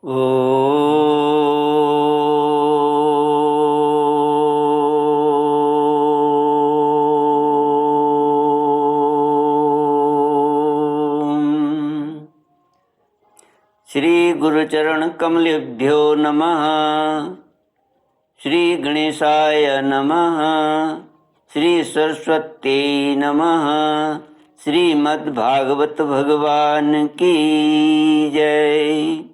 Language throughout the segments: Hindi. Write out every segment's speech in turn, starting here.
श्री गुरुचरण कमलेभ्यो नमः। श्री गणेशाय नमः। श्री सरस्वती नमः। श्रीमद्भागवत भगवान की जय।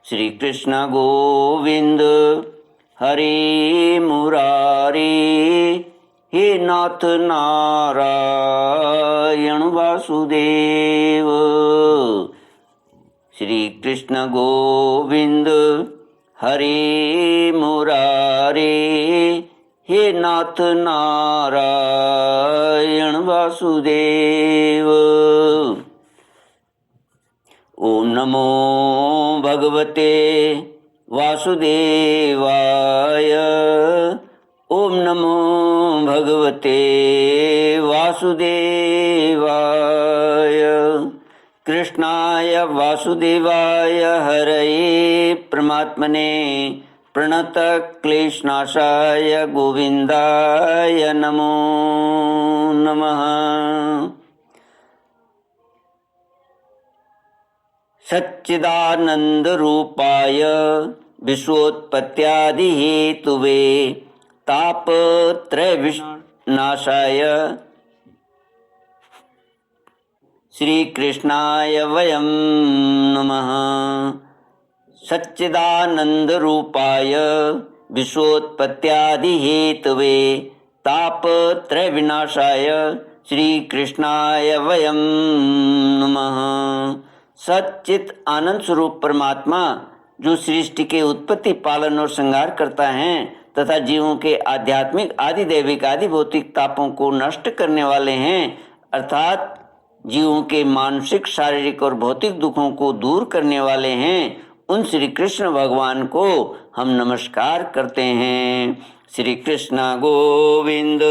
श्री कृष्ण गोविंद हरे मुरारी, हे नाथ नारायण वासुदेव। श्री कृष्ण गोविंद हरे मुरारे, हे नाथ नारायण वासुदेव। ओम नमो भगवते वासुदेवाय। ओम नमो भगवते वासुदेवाय। कृष्णाय वासुदेवाय हरये परमात्मने प्रणत क्लेशनाशाय गोविंदाय नमो नमः। सच्चिदानंद रूपाय विश्वोत्पत्त्यादि हेतुवे तापत्रय विनाशाय श्री कृष्णाय वयं नमः। सच्चिदानंद रूपाय विश्वोत्पत्त्यादि हेतवे तापत्रय विनाशाय श्री कृष्णाय वयं नमः। सच्चित आनंद स्वरूप परमात्मा जो सृष्टि के उत्पत्ति, पालन और संहार करता है तथा जीवों के आध्यात्मिक, आदि दैविक, आदि भौतिक तापों को नष्ट करने वाले हैं, अर्थात जीवों के मानसिक, शारीरिक और भौतिक दुखों को दूर करने वाले हैं, उन श्री कृष्ण भगवान को हम नमस्कार करते हैं। श्री कृष्ण गोविंद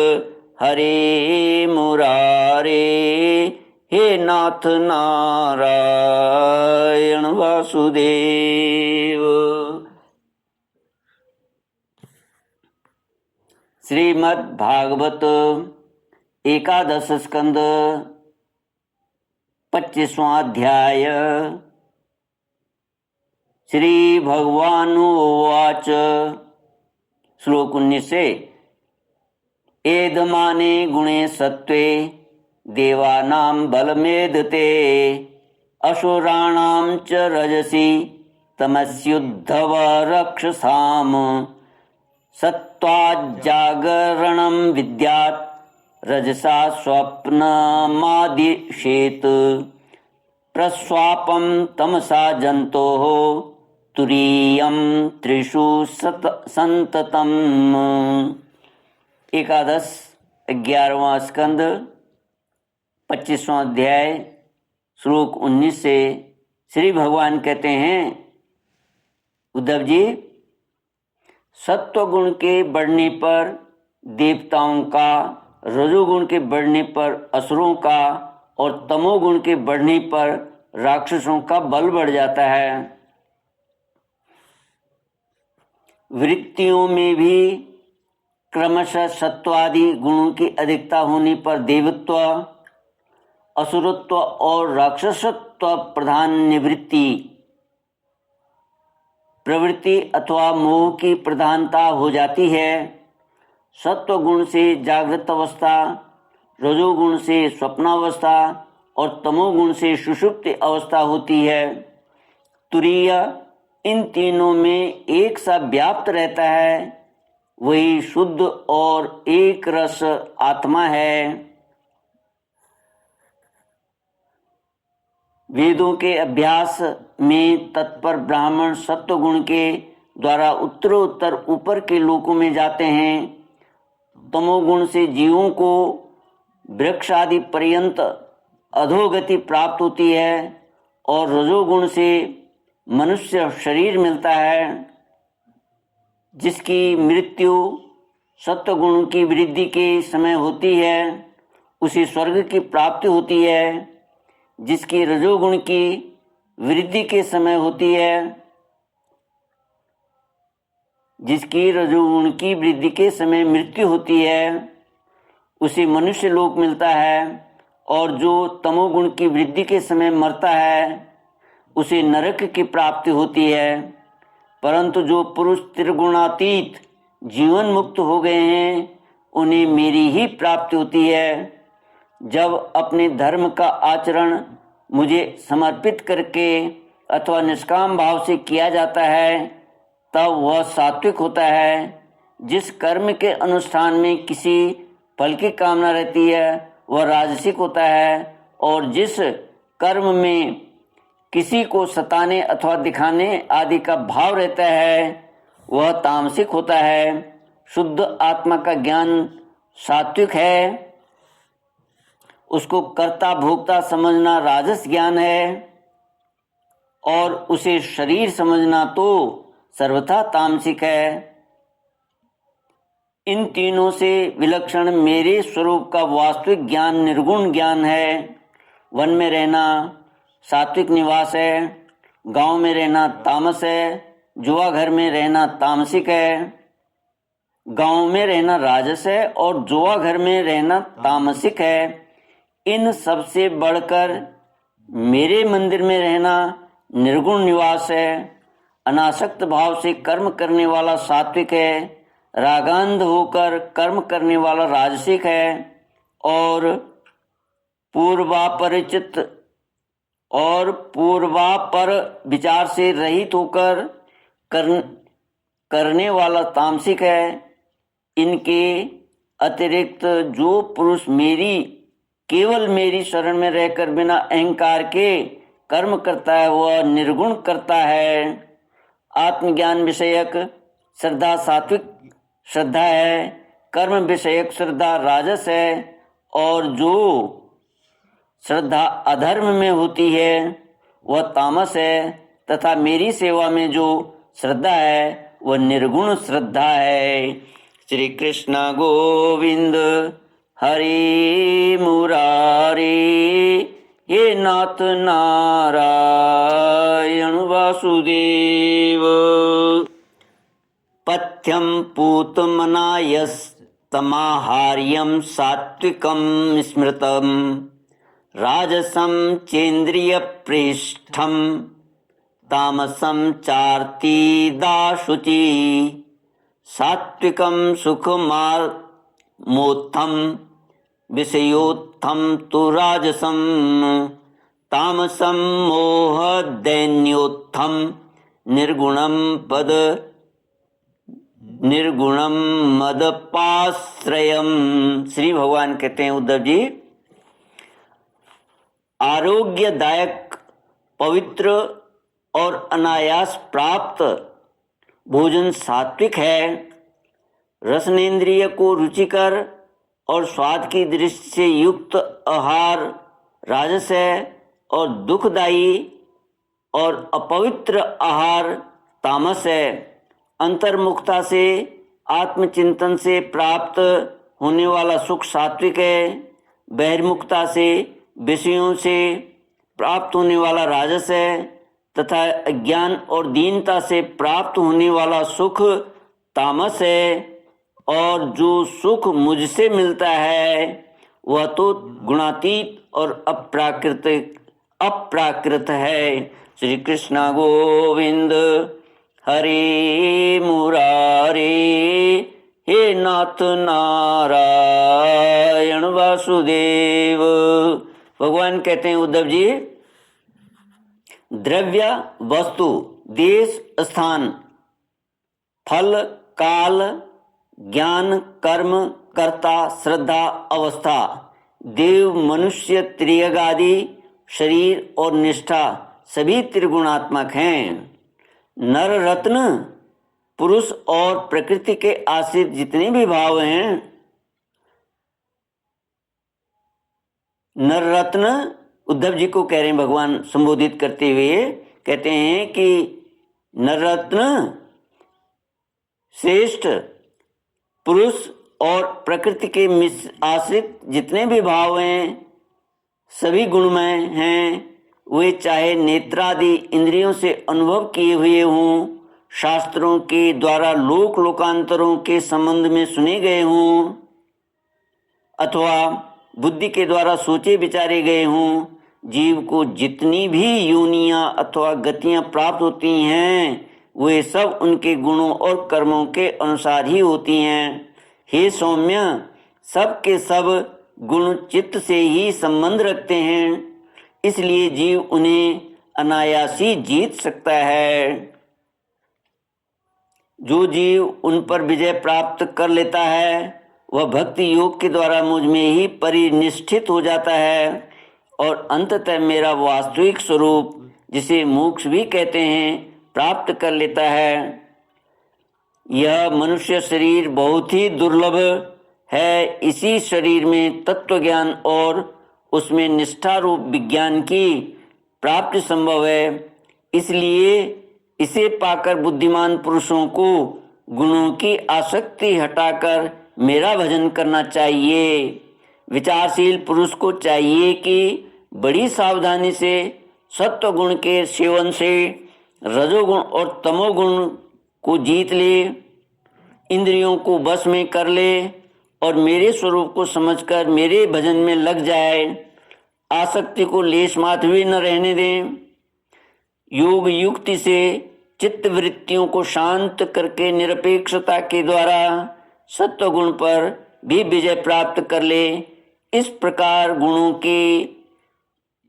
हरे मुरारे, हे नाथ नारायण वासुदेव। श्रीमद् भागवत एकादश स्कंद 25वां अध्याय। श्री भगवानुवाच। श्लोक 19 से एदमाने गुणे सत्वे देवानां बलमेधते असुराणां च रजसि तमस्युद्धव रक्षसाम सत्त्वाज्जागरणं विद्यात् रजसा स्वप्नमादिशेत प्रस्वापं तमसा जन्तोः तुरीयं त्रिषु संततम्। एकादश 11वां स्कंद 25वां अध्याय श्लोक 19 से श्री भगवान कहते हैं, उद्धव जी, सत्वगुण के बढ़ने पर देवताओं का, रजोगुण के बढ़ने पर असुरों का और तमोगुण के बढ़ने पर राक्षसों का बल बढ़ जाता है। वृत्तियों में भी क्रमशः सत्वादि गुणों की अधिकता होने पर देवत्व, असुरत्व और राक्षसत्व प्रधान निवृत्ति, प्रवृत्ति अथवा मोह की प्रधानता हो जाती है। सत्व गुण से जागृत अवस्था, रजोगुण से स्वप्नावस्था और तमोगुण से सुषुप्ति अवस्था होती है। तुरीय इन तीनों में एक सा व्याप्त रहता है, वही शुद्ध और एक रस आत्मा है। वेदों के अभ्यास में तत्पर ब्राह्मण सत्वगुण के द्वारा उत्तरोत्तर ऊपर के लोकों में जाते हैं। तमोगुण से जीवों को वृक्ष आदि पर्यंत अधोगति प्राप्त होती है और रजोगुण से मनुष्य शरीर मिलता है, जिसकी मृत्यु सत्वगुण की वृद्धि के समय होती है। उसे स्वर्ग की प्राप्ति होती है। जिसकी रजोगुण की वृद्धि के समय होती है, जिसकी रजोगुण की वृद्धि के समय मृत्यु होती है उसे मनुष्य लोक मिलता है, और जो तमोगुण की वृद्धि के समय मरता है उसे नरक की प्राप्ति होती है। परंतु जो पुरुष त्रिगुणातीत जीवन मुक्त हो गए हैं उन्हें मेरी ही प्राप्ति होती है। जब अपने धर्म का आचरण मुझे समर्पित करके अथवा निष्काम भाव से किया जाता है तब वह सात्विक होता है। जिस कर्म के अनुष्ठान में किसी फल की कामना रहती है वह राजसिक होता है, और जिस कर्म में किसी को सताने अथवा दिखाने आदि का भाव रहता है वह तामसिक होता है। शुद्ध आत्मा का ज्ञान सात्विक है, उसको कर्ता भोक्ता समझना राजस ज्ञान है, और उसे शरीर समझना तो सर्वथा तामसिक है। इन तीनों से विलक्षण मेरे स्वरूप का वास्तविक ज्ञान निर्गुण ज्ञान है। वन में रहना सात्विक निवास है, गांव में रहना तामस है, जुआ घर में रहना तामसिक है, गांव में रहना राजस है और जुआ घर में रहना तामसिक है। इन सबसे बढ़कर मेरे मंदिर में रहना निर्गुण निवास है। अनासक्त भाव से कर्म करने वाला सात्विक है, रागांध होकर कर्म करने वाला राजसिक है, और पूर्वापर विचार से रहित होकर करने वाला तामसिक है। इनके अतिरिक्त जो पुरुष केवल मेरी शरण में रहकर बिना अहंकार के कर्म करता है वह निर्गुण करता है। आत्मज्ञान विषयक श्रद्धा सात्विक श्रद्धा है, कर्म विषयक श्रद्धा राजस है, और जो श्रद्धा अधर्म में होती है वह तामस है, तथा मेरी सेवा में जो श्रद्धा है वह निर्गुण श्रद्धा है। श्री कृष्ण गोविंद हरि मुरारी, हे नाथ नारायण वासुदेव। पथ्यम पूतमनायस्तमाहार्यं सात्विकं स्मृतम् राजसं चेन्द्रियप्रेष्ठं तामसं चार्तिदाशुचि। सात्विकं सुखमामोत्थं विषयोत्थं तु राजसं तामसं मोहदैन्योत्थं निर्गुणम मदपाश्रयम। श्री भगवान कहते हैं उद्धव जी, आरोग्यदायक पवित्र और अनायास प्राप्त भोजन सात्विक है। रसनेन्द्रिय को रुचिकर और स्वाद की दृष्टि से युक्त आहार राजस है, और दुखदायी और अपवित्र आहार तामस है। अंतर्मुखता से आत्मचिंतन से प्राप्त होने वाला सुख सात्विक है। बहिर्मुखता से विषयों से प्राप्त होने वाला राजस है, तथा अज्ञान और दीनता से प्राप्त होने वाला सुख तामस है। और जो सुख मुझसे मिलता है वह तो गुणातीत और अप्राकृत है। श्री कृष्ण गोविंद हरि मुरारी, हे नाथ नारायण वासुदेव। भगवान कहते हैं उद्धव जी, द्रव्य वस्तु देश स्थान फल काल ज्ञान कर्म कर्ता श्रद्धा अवस्था देव मनुष्य त्रियगादि शरीर और निष्ठा सभी त्रिगुणात्मक हैं। नर रत्न पुरुष और प्रकृति के आश्रित जितने भी भाव हैं, नर रत्न उद्धव जी को कह रहे हैं भगवान संबोधित करते हुए, कहते हैं कि नर रत्न श्रेष्ठ पुरुष और प्रकृति के आश्रित जितने भी भाव हैं सभी गुणमय हैं। वे चाहे नेत्रादि इंद्रियों से अनुभव किए हुए हों, शास्त्रों के द्वारा लोक लोकांतरों के संबंध में सुने गए हों अथवा बुद्धि के द्वारा सोचे विचारे गए हों, जीव को जितनी भी योनियां अथवा गतियां प्राप्त होती हैं वे सब उनके गुणों और कर्मों के अनुसार ही होती हैं। हे सौम्य, सब के सब गुण चित्त से ही संबंध रखते हैं, इसलिए जीव उन्हें अनायासी जीत सकता है। जो जीव उन पर विजय प्राप्त कर लेता है वह भक्ति योग के द्वारा मुझ में ही परिनिष्ठित हो जाता है और अंततः मेरा वास्तविक स्वरूप, जिसे मोक्ष भी कहते हैं, प्राप्त कर लेता है। यह मनुष्य शरीर बहुत ही दुर्लभ है। इसी शरीर में तत्व ज्ञान और उसमें निष्ठा रूप विज्ञान की प्राप्ति संभव है, इसलिए इसे पाकर बुद्धिमान पुरुषों को गुणों की आसक्ति हटाकर मेरा भजन करना चाहिए। विचारशील पुरुष को चाहिए कि बड़ी सावधानी से सत्व गुण के सेवन से रजोगुण और तमोगुण को जीत ले, इंद्रियों को बस में कर ले और मेरे स्वरूप को समझकर मेरे भजन में लग जाए। आसक्ति को लेश मात्र भी न रहने दें। योग युक्ति से चित्त वृत्तियों को शांत करके निरपेक्षता के द्वारा सत्व गुण पर भी विजय प्राप्त कर ले। इस प्रकार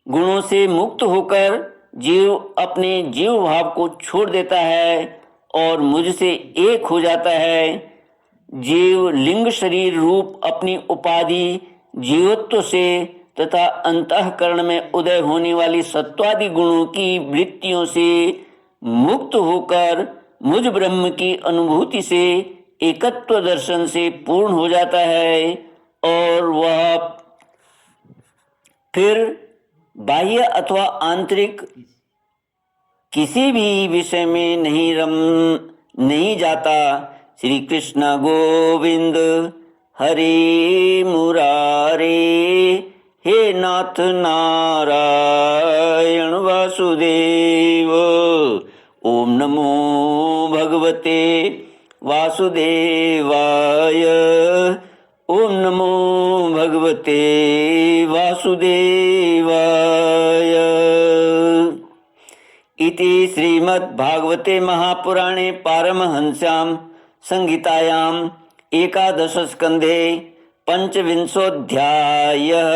गुणों से मुक्त होकर जीव अपने जीव भाव को छोड़ देता है और मुझसे एक हो जाता है। जीव लिंग शरीर रूप अपनी उपाधि जीवत्व से तथा अंतःकरण में उदय होने वाली सत्वादि गुणों की वृत्तियों से मुक्त होकर मुझ ब्रह्म की अनुभूति से एकत्व दर्शन से पूर्ण हो जाता है और वह फिर बाह्य अथवा आंतरिक किसी भी विषय में नहीं जाता। श्री कृष्ण गोविंद हरे मुरारे, हे नाथ नारायण वासुदेव। ओम नमो भगवते वासुदेवाय। ओम नमो भगवते वासुदेवाय। इति श्रीमद्भागवते महापुराणे पारमहंस्यां संहितायां एकादशस्कन्धे पंचविंशोऽध्यायः।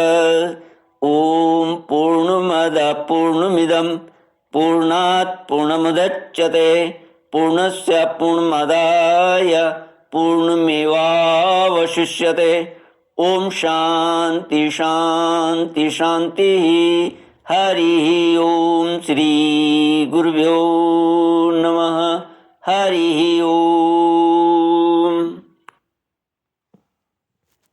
ओम पूर्णमदः पूर्णमिदं पूर्णात् पूर्णमुदच्यते पूर्णस्य पूर्णमादाय पूर्णमेवावशिष्यते। ओम शांति शांति शांति। हरि ओम। श्री गुरुभ्यो नमः। हरि